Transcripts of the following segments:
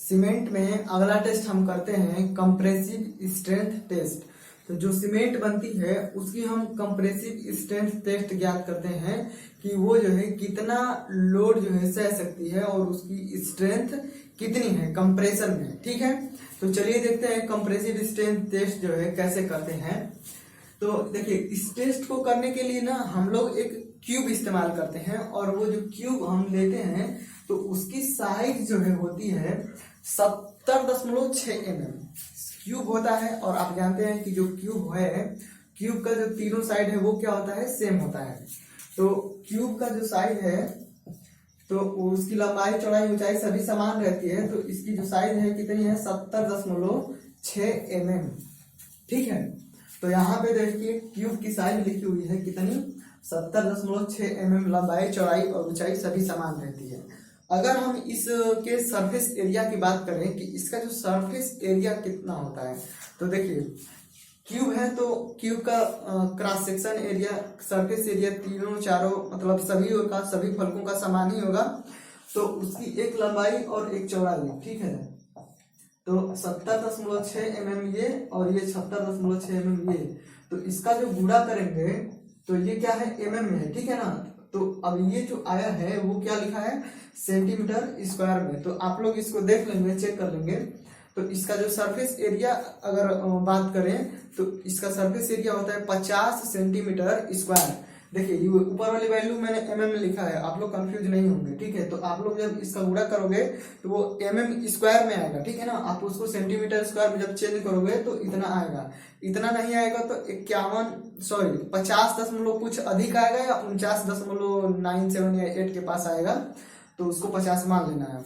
Cement में अगला test हम करते हैं कंप्रेसिव स्ट्रेंथ टेस्ट। तो जो सीमेंट बनती है उसकी हम कंप्रेसिव स्ट्रेंथ टेस्ट ज्ञात करते हैं कि वो जो है कितना लोड जो है सह सकती है और उसकी स्ट्रेंथ कितनी है कंप्रेशन में। ठीक है, तो चलिए देखते हैं कंप्रेसिव स्ट्रेंथ टेस्ट जो है कैसे करते हैं। तो देखिए, इस टेस्ट को करने के लिए ना हम लोग एक क्यूब इस्तेमाल करते हैं और वो जो क्यूब हम लेते हैं तो उसकी साइज जो है होती है 70.6 mm क्यूब होता है। और आप जानते हैं कि जो क्यूब है, क्यूब का जो तीनों साइड है वो क्या होता है, सेम होता है। तो क्यूब का जो साइड है तो उसकी लंबाई चौड़ाई ऊंचाई सभी समान रहती है। तो इसकी जो साइज है कितनी है, 70.6 mm। ठीक है, तो यहाँ पे देखिए क्यूब की साइज लिखी हुई है कितनी, 70.6 mm लंबाई चौड़ाई और ऊंचाई सभी समान रहती है। अगर हम इसके सरफेस एरिया की बात करें कि इसका जो सरफेस एरिया कितना होता है, तो देखिए क्यूब है तो क्यूब का cross section area, surface area तीनों चारों मतलब सभी फलकों का समान ही होगा। तो उसकी एक लंबाई और एक चौड़ाई, ठीक है। तो 70.6 mm ये और ये 70.6 mm ये, तो इसका जो गुणा करेंगे तो ये क्या है, mm में है, ठीक है ना। तो अब ये जो आया है वो क्या लिखा है, सेंटीमीटर स्क्वायर में। तो आप लोग इसको देख लेंगे, चेक कर लेंगे। तो इसका जो सरफेस एरिया अगर बात करें तो इसका सरफेस एरिया होता है 50 सेंटीमीटर स्क्वायर। देखिए ये ऊपर वाली वैल्यू मैंने mm में लिखा है, आप लोग कंफ्यूज नहीं होंगे, ठीक है। तो आप लोग जब इसका गुणा करोगे तो वो mm स्क्वायर में आएगा, ठीक है ना। आप उसको सेंटीमीटर स्क्वायर में जब चेंज करोगे तो इतना आएगा, इतना नहीं आएगा तो 50 दशमलव कुछ अधिक आएगा या 49.97 या 8 के पास आएगा, तो उसको 50 मान लेना है।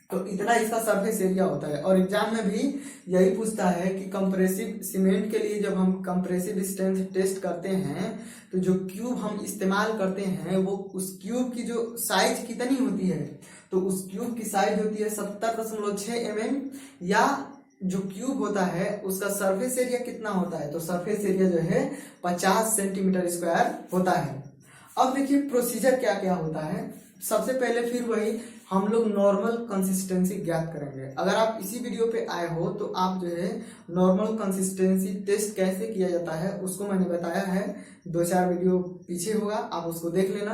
तो इतना इसका सरफेस एरिया होता है। और एग्जाम में भी यही पूछता है कि कंप्रेसिव सीमेंट के लिए जब हम कंप्रेसिव स्ट्रेंथ टेस्ट करते हैं तो जो क्यूब हम इस्तेमाल करते हैं वो उस क्यूब की जो साइज कितनी होती है, तो उस क्यूब की साइज होती है 70.6 mm, या जो क्यूब होता है उसका सरफेस एरिया कितना होता है, तो सरफेस एरिया जो है 50 सेंटीमीटर स्क्वायर होता है। अब देखिए प्रोसीजर क्या क्या होता है। सबसे पहले फिर वही हम लोग नॉर्मल कंसिस्टेंसी ज्ञात करेंगे। अगर आप इसी वीडियो पे आए हो तो आप जो है नॉर्मल कंसिस्टेंसी टेस्ट कैसे किया जाता है उसको मैंने बताया है, 2-4 वीडियो पीछे होगा, आप उसको देख लेना।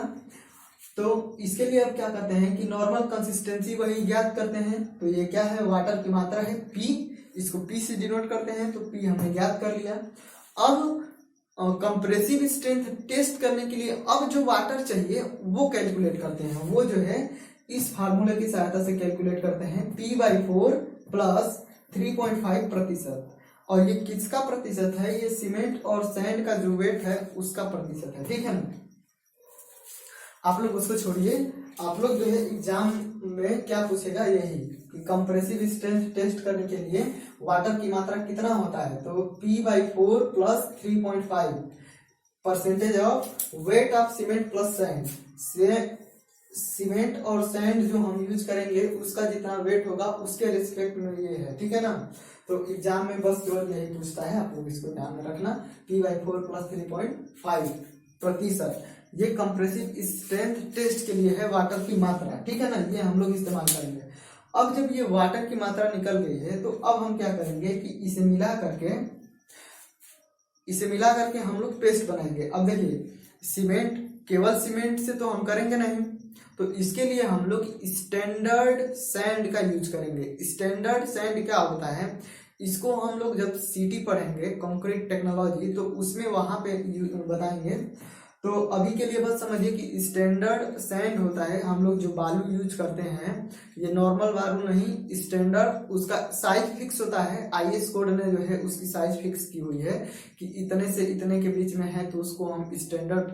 तो इसके लिए अब क्या करते हैं कि नॉर्मल कंसिस्टेंसी वही ज्ञात करते हैं। तो ये क्या है, वाटर की मात्रा है P, इसको P से डिनोट करते हैं, तो P हमने ज्ञात कर लिया। अब कंप्रेसिव स्ट्रेंथ टेस्ट करने के लिए अब जो वाटर चाहिए वो कैलकुलेट करते हैं। वो जो है इस फार्मूले की सहायता से कैलकुलेट करते हैं, P/4 प्लस 3.5%। और ये किसका प्रतिशत है, ये सीमेंट और सैंड का जो वेट है उसका प्रतिशत है, ठीक है ना। आप लोग उसको छोड़िए, आप लोग जो है एग्जाम में क्या पूछेगा, यही कि कंप्रेसिव स्ट्रेंथ टेस्ट करने के लिए वाटर की मात्रा कितना होता है, तो P/4 plus 3.5% of weight of cement plus sand. Cement और सैंड जो हम यूज करेंगे उसका जितना वेट होगा उसके रिस्पेक्ट में ये है, ठीक है ना। तो एग्जाम में बस केवल यही पूछता है, आप लोग इसको ध्यान में रखना, P/4 प्लस 3.5%। ये कंप्रेसिव स्ट्रेंथ टेस्ट के लिए है वाटर की मात्रा, ठीक है ना, ये हम लोग इस्तेमाल करेंगे। अब जब ये वाटर की मात्रा निकल गई है तो अब हम क्या करेंगे कि इसे मिला करके हम लोग पेस्ट बनाएंगे। अब देखिए सीमेंट, केवल सीमेंट से तो हम करेंगे नहीं, तो इसके लिए हम लोग स्टैंडर्ड सैंड का यूज करेंगे। स्टैंडर्ड सैंड क्या होता है, इसको हम लोग जब सीटी पढ़ेंगे कंक्रीट टेक्नोलॉजी तो उसमें वहां पे बताएंगे। तो अभी के लिए बस समझिए कि स्टैंडर्ड सैंड होता है, हम लोग जो बालू यूज करते हैं ये नॉर्मल बालू नहीं, स्टैंडर्ड, उसका साइज फिक्स होता है। IS कोड ने जो है उसकी साइज फिक्स की हुई है कि इतने से इतने के बीच में है तो उसको हम स्टैंडर्ड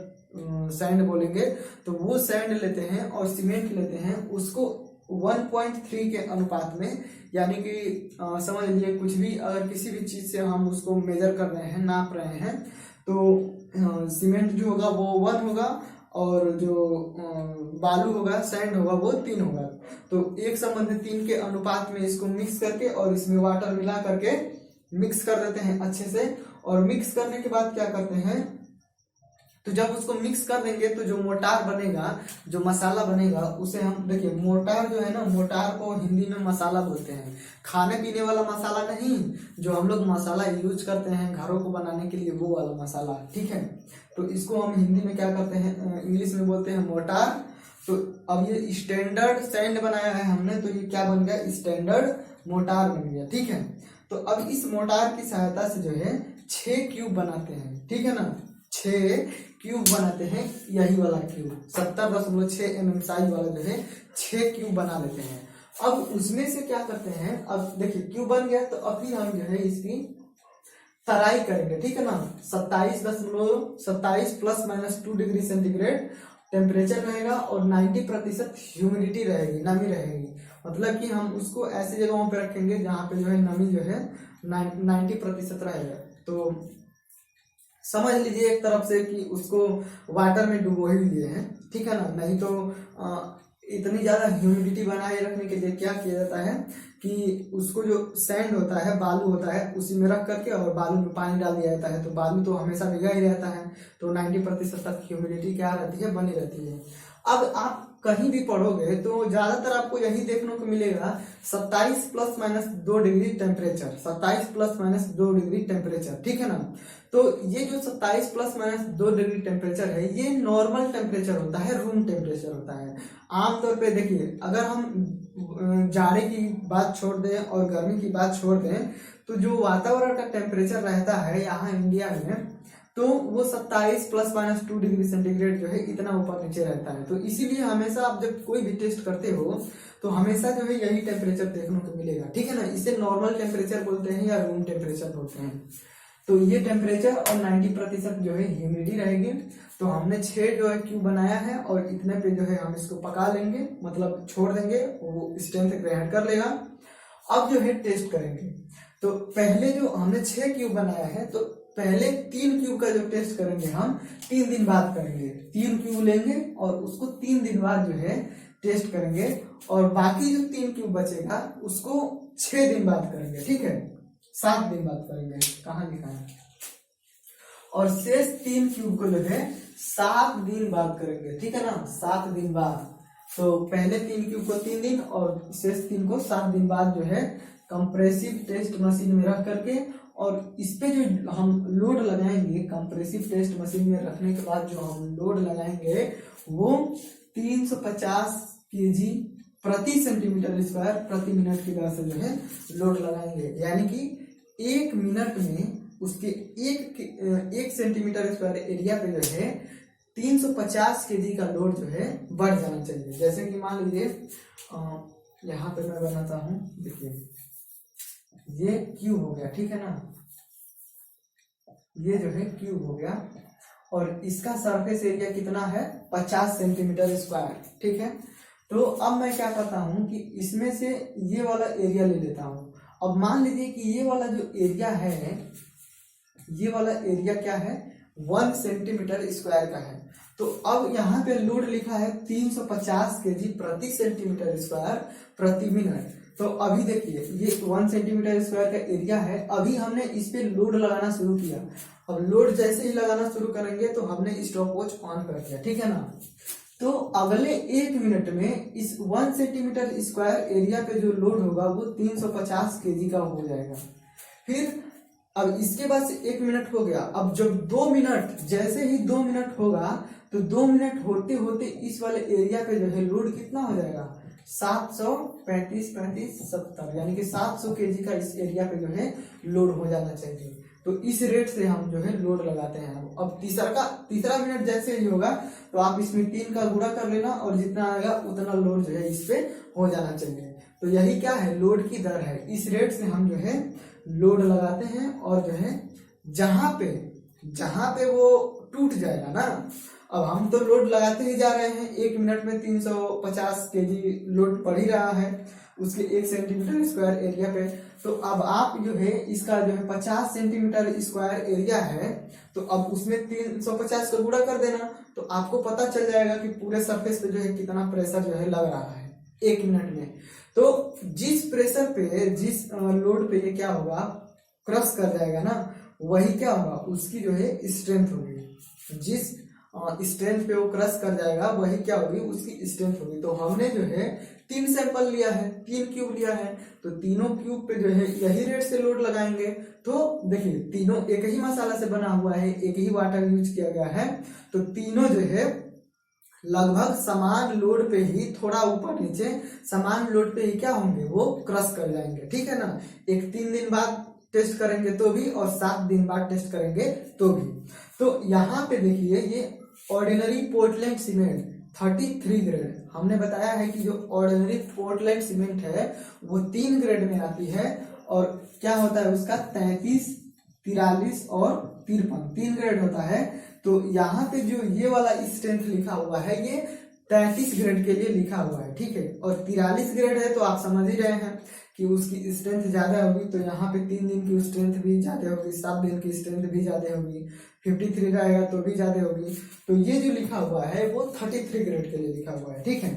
सैंड बोलेंगे। तो वो सैंड लेते हैं और सीमेंट लेते हैं, उसको 1.3 के अनुपात में, यानी कि समझ लीजिए कुछ भी अगर किसी भी चीज से हम उसको मेजर कर रहे हैं, नाप रहे हैं, तो सीमेंट जो होगा वो 1 होगा और जो बालू होगा, सैंड होगा, वो 3 होगा। तो 1:3 के अनुपात में इसको मिक्स करके और इसमें वाटर मिला करके मिक्स कर देते हैं अच्छे से। और मिक्स करने के बाद क्या करते हैं, तो जब उसको मिक्स कर देंगे तो जो मोटार बनेगा, जो मसाला बनेगा, उसे हम देखिए मोटार जो है ना, मोटार को हिंदी में मसाला बोलते हैं। खाने पीने वाला मसाला नहीं, जो हम लोग मसाला यूज करते हैं घरों को बनाने के लिए, वो वाला मसाला, ठीक है। तो इसको हम हिंदी में क्या करते हैं, इंग्लिश में बोलते हैं मोटार। तो अब ये स्टैंडर्ड सैंड बनाया है हमने, तो ये क्या बन गया, स्टैंडर्ड मोटार बन गया, ठीक है। तो अब इस मोटार की सहायता से जो है 6 क्यूब बनाते हैं, ठीक है ना, 6 क्यूब बनाते हैं, यही वाला क्यूब 70.6 mm साइज वाला जो है 6 क्यूब बना लेते हैं। अब उसमें से क्या करते हैं, अब देखिए क्यूब बन गया, तो अभी हम जो है इसकी तराई करेंगे, ठीक है ना। 27 प्लस -2 डिग्री सेंटीग्रेड टेम्परेचर रहेगा और 90% ह्यूमिडिटी रहेगी, नमी रहेगी। मतलब कि हम उसको ऐसी जगहों पे रखेंगे जहाँ पे जो है नमी जो है 90% रहेगा। तो समझ लीजिए एक तरफ से कि उसको वाटर में डुबो ही लिए हैं, ठीक है ना। नहीं तो इतनी ज्यादा ह्यूमिडिटी बनाए रखने के लिए क्या किया जाता है कि उसको जो सैंड होता है, बालू होता है, उसी में रख करके और बालू में पानी डाल दिया जाता है। तो बालू तो हमेशा भीगा ही रहता है, तो 90% तक ह्यूमिडिटी क्या रहती है, बनी रहती है। अब आप कहीं भी पढ़ोगे तो ज्यादातर आपको यही देखने को मिलेगा 27 +- 2 डिग्री टेम्परेचर, 27 +- 2 डिग्री टेम्परेचर, ठीक है ना। तो ये जो 27 +- 2 डिग्री टेम्परेचर है, ये नॉर्मल टेम्परेचर होता है, रूम टेम्परेचर होता है। आमतौर पे देखिए, अगर हम जाड़े की बात छोड़ दें और गर्मी की बात छोड़ दें, तो जो वातावरण का टेम्परेचर रहता है यहाँ इंडिया में, तो वो 27 +- 2 डिग्री सेंटीग्रेड जो है इतना ऊपर नीचे रहता है। तो इसीलिए हमेशा आप जब कोई भी टेस्ट करते हो तो हमेशा जो है यही टेम्परेचर देखने को मिलेगा, ठीक है ना। इसे नॉर्मल टेम्परेचर बोलते हैं या रूम टेम्परेचर बोलते हैं। तो ये टेम्परेचर और 90% जो है ह्यूमिडिटी रहेगी। तो हमने 6 जो है क्यूब बनाया है और इतने पे जो है हम इसको पका लेंगे, मतलब छोड़ देंगे, वो स्ट्रेंथ ग्रहण कर लेगा। अब जो है टेस्ट करेंगे। तो पहले जो हमने 6 क्यूब बनाया है, तो पहले 3 क्यूब का जो टेस्ट करेंगे हम 3 दिन बाद करेंगे। 3 क्यूब लेंगे और उसको 3 दिन बाद जो है टेस्ट करेंगे, और बाकी जो 3 क्यूब बचेगा उसको 6 दिन बाद करेंगे, ठीक है, 7 दिन बाद करेंगे, कहाँ लिखा है। और शेष 3 क्यूब को जो है 7 दिन बाद करेंगे, ठीक है ना, 7 दिन बाद। तो पहले 3 क्यूब को 3 दिन और शेष 3 को 7 दिन बाद जो है कंप्रेसिव टेस्ट मशीन में रख करके, और इस पे जो हम लोड लगाएंगे कंप्रेसिव टेस्ट मशीन में रखने के बाद जो हम लोड लगाएंगे वो 350 kg प्रति सेंटीमीटर स्क्वायर प्रति मिनट की दर से जो है लोड लगाएंगे। यानी कि 1 मिनट में उसके 1 सेंटीमीटर स्क्वायर एरिया पे जो है 350 kg का लोड जो है बढ़ जाना चाहिए। जैसे कि मान लीजिए यहाँ पे मैं बनाता हूँ, देखिए ये क्यूब हो गया, ठीक है ना, ये जो है क्यूब हो गया और इसका सरफेस एरिया कितना है, 50 सेंटीमीटर स्क्वायर, ठीक है। तो अब मैं क्या करता हूँ कि इसमें से ये वाला एरिया ले लेता हूँ। अब मान लीजिए कि ये वाला जो एरिया है, ये वाला एरिया क्या है, 1 सेंटीमीटर स्क्वायर का है। तो अब यहाँ पे लोड लिखा है 350 kg प्रति सेंटीमीटर स्क्वायर प्रति मिनट। तो अभी देखिए ये 1 सेंटीमीटर स्क्वायर का एरिया है, अभी हमने इस पे लोड लगाना शुरू किया। अब लोड जैसे ही लगाना शुरू करेंगे तो हमने स्टॉप वॉच ऑन कर दिया, ठीक है ना। तो अगले 1 मिनट में इस 1 सेंटीमीटर स्क्वायर एरिया पे जो लोड होगा वो 350 kg का हो जाएगा। फिर अब इसके बाद से 1 मिनट हो गया। अब जब 2 मिनट, जैसे ही 2 मिनट होगा तो 2 मिनट होते होते इस वाले एरिया पे जो है लोड कितना हो जाएगा, 735, 70, यानी कि 700 kg का इस एरिया पे जो है लोड हो जाना चाहिए। तो इस रेट से हम जो है लोड लगाते हैं। अब तीसरा मिनट जैसे ही होगा तो आप इसमें 3 का गुणा कर लेना और जितना आएगा उतना लोड जो है इस पे हो जाना चाहिए। तो यही क्या है, लोड की दर है। इस रेट से हम जो है लोड लगाते हैं और जो है जहां पे वो टूट जाएगा ना, अब हम तो लोड लगाते ही जा रहे हैं, 1 मिनट में 350 kg लोड पड़ ही रहा है उसके 1 सेंटीमीटर स्क्वायर एरिया पे। तो अब आप जो है इसका जो है 50 सेंटीमीटर स्क्वायर एरिया है, तो अब उसमें 350 का गुणा कर देना, तो आपको पता चल जाएगा कि पूरे सरफेस पे जो है कितना प्रेशर जो है लग रहा है 1 मिनट में। तो जिस प्रेशर पे, जिस लोड पे ये क्या होगा, क्रश कर जाएगा ना, वही क्या होगा, उसकी जो है स्ट्रेंथ होगी। जिस स्ट्रेंथ पे वो क्रश कर जाएगा, वही क्या होगी, उसकी स्ट्रेंथ होगी। तो हमने जो है 3 सैंपल लिया है, 3 क्यूब लिया है, तो तीनों क्यूब पे जो है यही रेट से लोड लगाएंगे। तो देखिए तीनों एक ही मसाला से बना हुआ है, एक ही वाटर यूज किया गया है, तो तीनों जो है लगभग समान लोड पे ही, थोड़ा ऊपर नीचे समान लोड पे ही क्या होंगे, वो क्रश कर जाएंगे। ठीक है ना। एक 3 दिन बाद टेस्ट करेंगे तो भी, और 7 दिन बाद टेस्ट करेंगे तो भी। तो यहाँ पे देखिए ये ऑर्डिनरी पोर्टलैंड सीमेंट 33 ग्रेड, हमने बताया है कि जो ऑर्डिनरी पोर्टलैंड सीमेंट है वो 3 ग्रेड में आती है, और क्या होता है उसका 33, 43 और 53 3 ग्रेड होता है। तो यहाँ पे जो ये वाला स्ट्रेंथ लिखा हुआ है ये 33 ग्रेड के लिए लिखा हुआ है। ठीक है, और 43 ग्रेड है तो आप समझ ही रहे हैं कि उसकी स्ट्रेंथ ज्यादा होगी, तो यहाँ पे 3 दिन की स्ट्रेंथ भी ज्यादा होगी, 7 दिन की स्ट्रेंथ भी ज्यादा होगी, 53 रहेगा तो भी ज्यादा होगी। तो ये जो लिखा हुआ है वो 33 ग्रेड के लिए लिखा हुआ है। ठीक है,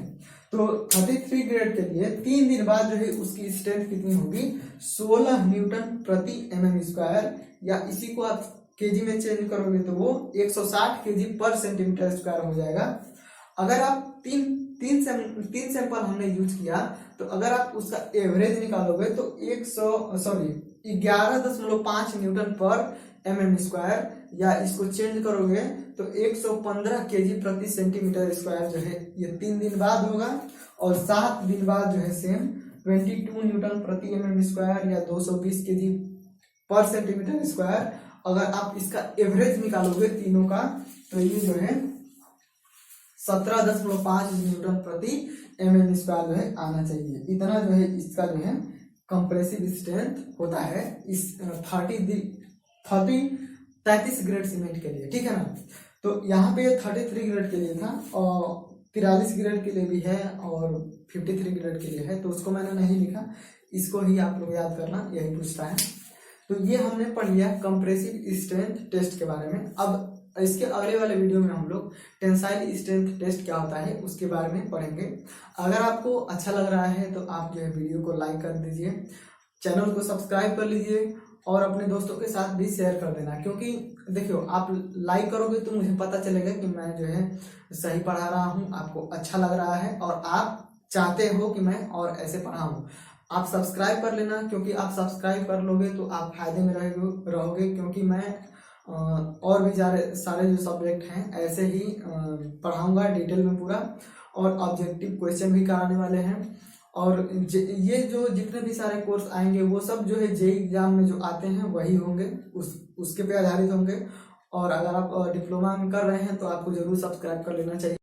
तो 33 ग्रेड के लिए 3 दिन बाद जो है उसकी स्ट्रेंथ कितनी होगी, 16 न्यूटन प्रति एमएम स्क्वायर, या इसी को आप केजी में चेंज करोगे तो वो 160 केजी पर सेंटीमीटर स्क्वायर हो जाएगा। अगर आप तीन सैंपल हमने यूज किया, तो अगर आप उसका एवरेज निकालोगे तो 11.5 न्यूटन पर एमएम स्क्वायर, या इसको चेंज करोगे तो 115 केजी प्रति सेंटीमीटर स्क्वायर जो है ये 3 दिन बाद होगा, और 7 दिन बाद जो है सेम 22 न्यूटन प्रति एमएम स्क्वायर या 220 केजी पर सेंटीमीटर स्क्वायर। अगर आप इसका एवरेज निकालोगे तीनों का, तो ये जो है 17.5 न्यूटन प्रति एमएम स्क्वायर जो है आना चाहिए। इतना जो है इसका जो है कंप्रेसिव स्ट्रेंथ होता है इस 33 ग्रेड सीमेंट के लिए। ठीक है ना। तो यहाँ पे 33 ग्रेड के लिए था, और 43 ग्रेड के लिए भी है, और 53 ग्रेड के लिए है, तो उसको मैंने नहीं लिखा, इसको ही आप लोग याद करना, यही पूछता है। तो ये हमने पढ़ लिया कंप्रेसिव स्ट्रेंथ टेस्ट के बारे में। अब इसके अगले वाले वीडियो में हम लोग टेंसाइल स्ट्रेंथ टेस्ट क्या होता है उसके बारे में पढ़ेंगे। अगर आपको अच्छा लग रहा है तो आप जो है वीडियो को लाइक कर दीजिए, चैनल को सब्सक्राइब कर लीजिए, और अपने दोस्तों के साथ भी शेयर कर देना, क्योंकि देखियो आप लाइक करोगे तो मुझे पता चलेगा कि मैं जो है सही पढ़ा रहा हूँ, आपको अच्छा लग रहा है, और आप चाहते हो कि मैं और ऐसे पढ़ाऊँ। आप सब्सक्राइब कर लेना, क्योंकि आप सब्सक्राइब कर लोगे तो आप फायदे में रहोगे, क्योंकि मैं और भी सारे जो सब्जेक्ट हैं ऐसे ही पढ़ाऊंगा डिटेल में पूरा, और ऑब्जेक्टिव क्वेश्चन भी कराने वाले हैं। और ये जो जितने भी सारे कोर्स आएंगे वो सब जो है जेईई एग्जाम में जो आते हैं वही होंगे, उसके पे आधारित होंगे। और अगर आप डिप्लोमा में कर रहे हैं तो आपको जरूर सब्सक्राइब कर लेना चाहिए।